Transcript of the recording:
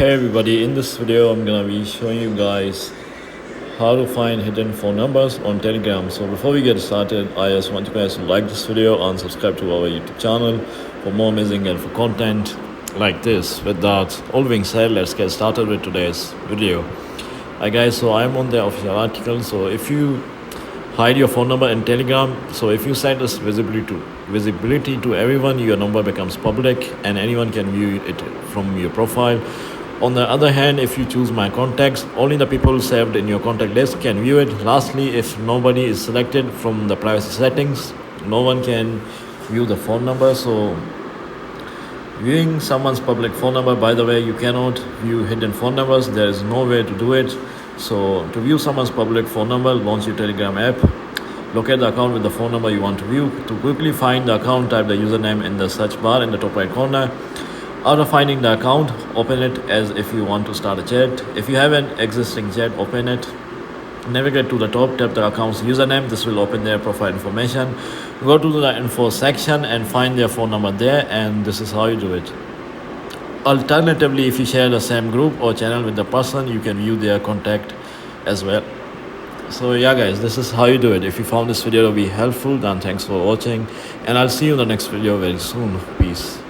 Hey everybody, in this video I'm gonna be showing you guys how to find hidden phone numbers on Telegram. So before we get started, I just want you guys to like this video and subscribe to our YouTube channel for more amazing and for content like this. With that all being said, let's get started with today's video. Hi guys, so I'm on the official article. So if you hide your phone number in Telegram, so if you set this visibility to everyone, your number becomes public and anyone can view it from your profile. On the other hand, if you choose my contacts, only the people saved in your contact list can view it. Lastly, if nobody is selected from the privacy settings, no one can view the phone number. So viewing someone's public phone number, by the way, you cannot view hidden phone numbers. There is no way to do it. So to view someone's public phone number, launch your Telegram app, locate the account with the phone number you want to view. To quickly find the account, type the username in the search bar in the top right corner. After finding the account, open it as if you want to start a chat. If you have an existing chat, open it. Navigate to the top, tap the account's username. This will open their profile information. Go to the info section and find their phone number there, and this is how you do it. Alternatively, if you share the same group or channel with the person, you can view their contact as well. So yeah guys, this is how you do it. If you found this video to be helpful, then thanks for watching and I'll see you in the next video very soon. Peace.